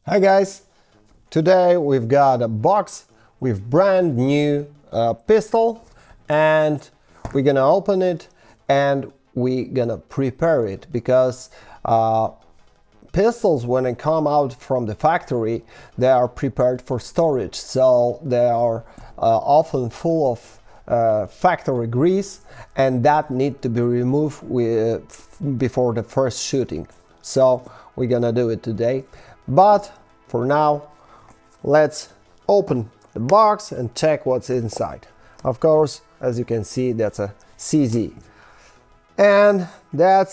Hi guys, today we've got a box with brand new pistol and we're gonna open it and we're gonna prepare it because pistols, when they come out from the factory, they are prepared for storage, so they are often full of factory grease, and that need to be removed before the first shooting. So we're gonna do it today, but for now let's open the box and check what's inside. Of course, as you can see, that's a CZ, and that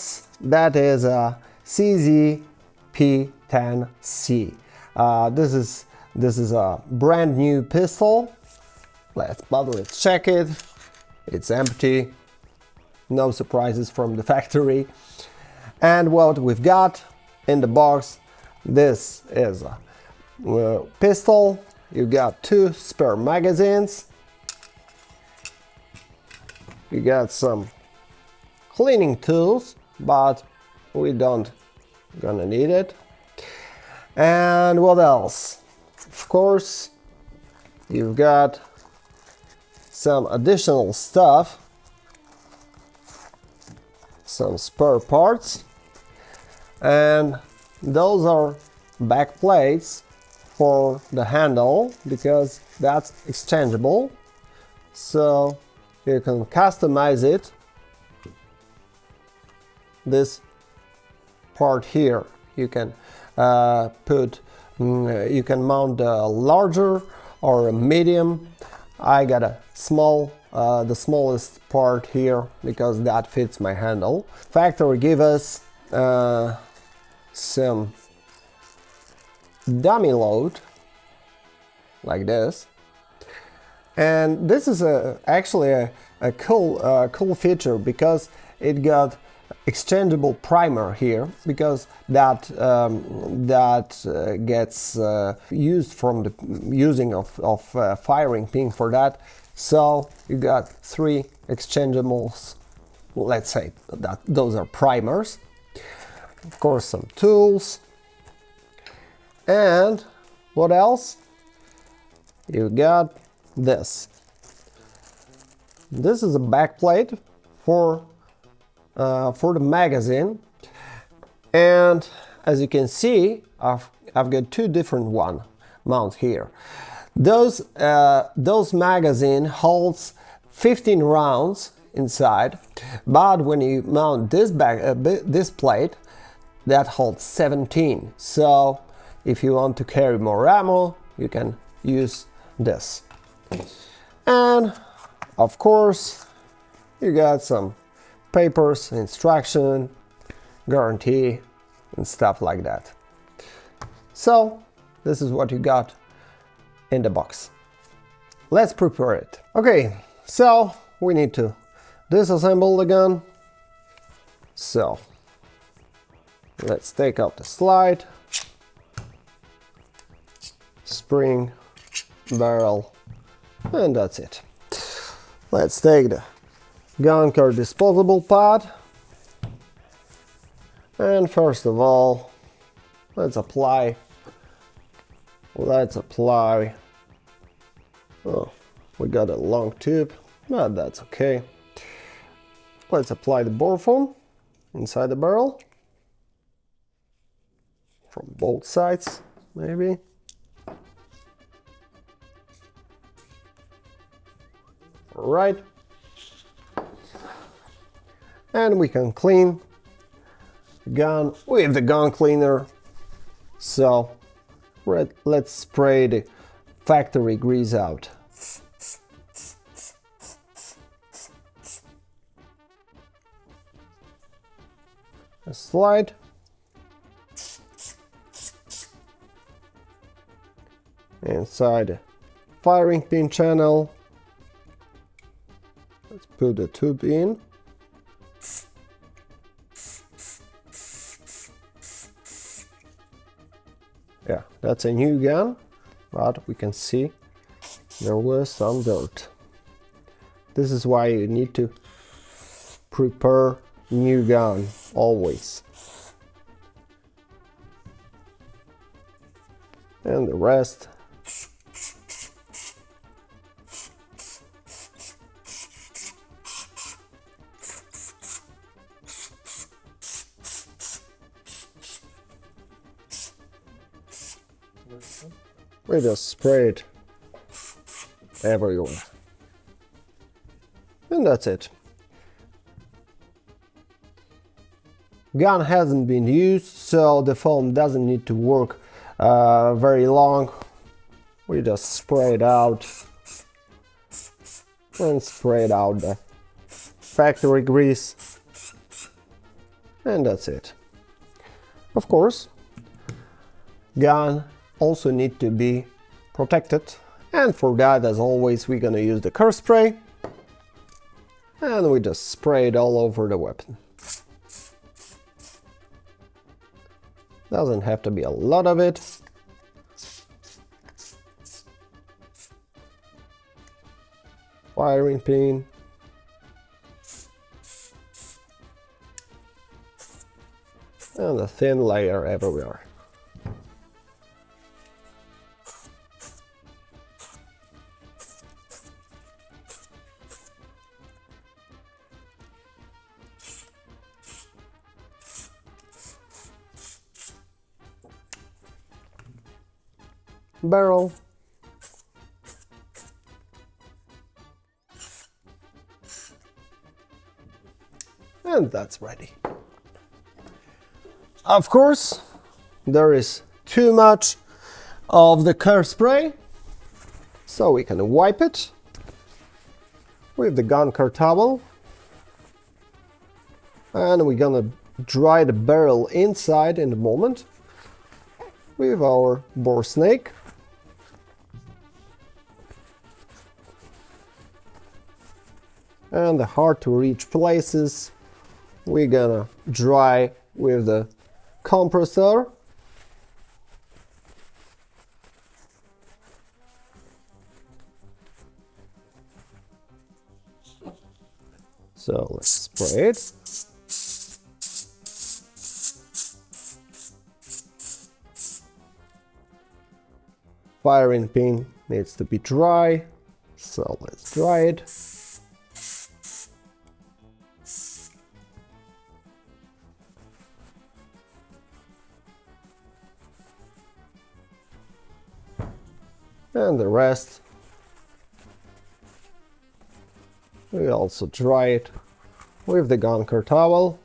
is a CZ P10 C. This is a brand new pistol. Let's check it. It's empty, no surprises from the factory. And what we've got in the box, this is a pistol. You got 2 spare magazines. You got some cleaning tools, but we don't gonna need it. And what else? Of course, you've got some additional stuff, some spare parts, and those are back plates for the handle because that's exchangeable, so you can customize it. This part here you can you can mount a larger or a medium. I got a small, the smallest part here because that fits my handle. Factory give us some dummy load like this, and this is actually a cool feature because it got exchangeable primer here, because that gets used from the using of firing pin for that. So you got 3 exchangeables, let's say that those are primers. Of course, some tools. And what else? You got this. This is a back plate for the magazine, and as you can see, I've got 2 different one mount here. Those magazine holds 15 rounds inside, but when you mount this this plate, that holds 17. So if you want to carry more ammo, you can use this. And of course, you got some papers, instruction, guarantee, and stuff like that. So this is what you got in the box. Let's prepare it. Okay, so we need to disassemble the gun. So let's take out the slide, spring, barrel, and that's it. Let's take the gun care disposable pad, and first of all, let's apply. Oh, we got a long tube, but that's okay. Let's apply the bore foam inside the barrel from both sides, maybe. All right. And we can clean the gun with the gun cleaner. So let's spray the factory grease out. A slide. Inside the firing pin channel. Let's put the tube in. Yeah, that's a new gun, but we can see there was some dirt. This is why you need to prepare new gun always. and the rest. We just spray it everywhere. And that's it. Gun hasn't been used, so the foam doesn't need to work very long. We just spray it out and spray it out the factory grease, and that's it. Of course, gun also need to be protected, and for that, as always, we're gonna use the curse spray, and we just spray it all over the weapon. Doesn't have to be a lot of it. Firing pin. And a thin layer everywhere. Barrel. And that's ready. Of course, there is too much of the curse spray, so we can wipe it with the gun care towel, and we're gonna dry the barrel inside in a moment with our bore snake. And the hard to reach places we're gonna dry with the compressor. So let's spray it. Firing pin needs to be dry, so let's dry it. And the rest, we also dry it with the gun care towel.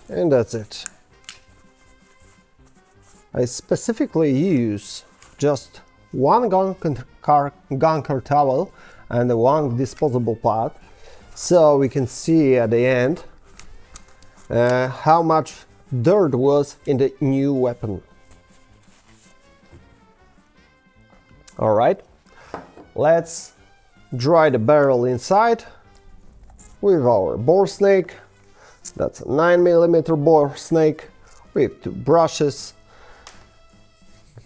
And that's it. I specifically use just one gun care towel and one disposable pad, so we can see at the end how much dirt was in the new weapon. Alright, let's dry the barrel inside with our bore snake. That's a 9mm bore snake with 2 brushes,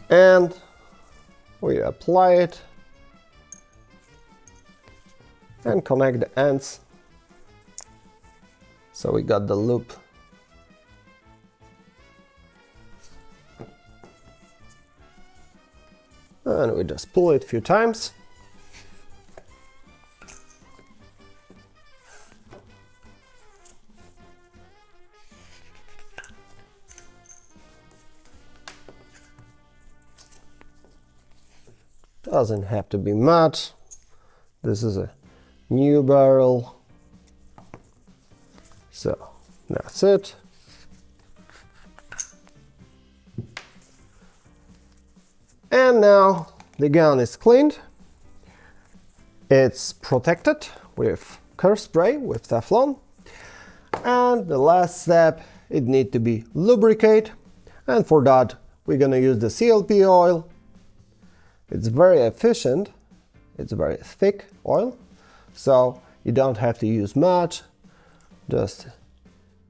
and we apply it and connect the ends so we got the loop. And we just pull it a few times. Doesn't have to be much. This is a new barrel, so that's it. And now the gun is cleaned. It's protected with curse spray with Teflon, and And the last step, it needs to be lubricate, and for that we're gonna use the CLP oil. It's very efficient, it's a very thick oil, so you don't have to use much, just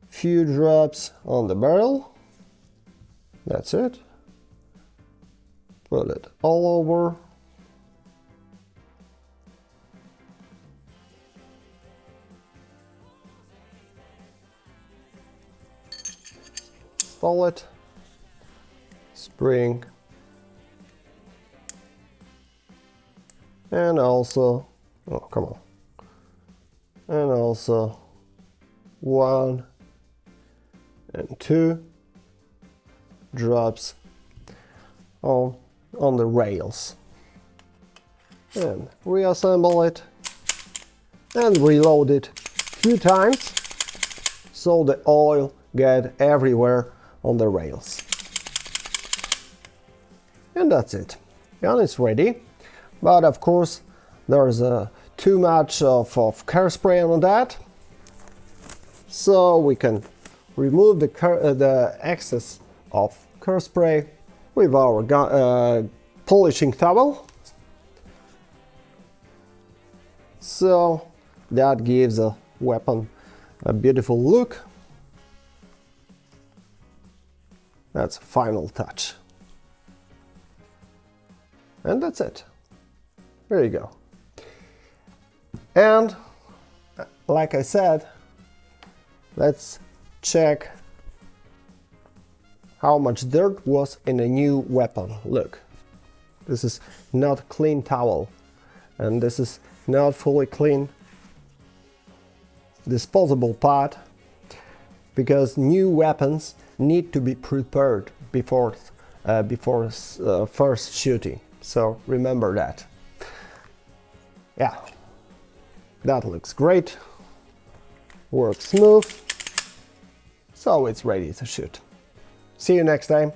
few drops on the barrel. That's it. Put it all over. Install it. Spring. And also, oh come on. And also 1 and 2 drops on the rails, and reassemble it and reload it a few times so the oil get everywhere on the rails. And that's it. Gun is ready, but of course there's too much of hairspray on that, so we can remove the excess of hairspray with our polishing towel. So that gives a weapon a beautiful look. That's a final touch. And that's it. There you go. And like I said, let's check how much dirt was in a new weapon. Look, this is not clean towel, and this is not fully clean disposable pot, because new weapons need to be prepared before first shooting. So remember that. Yeah, that looks great, works smooth, so it's ready to shoot. See you next time.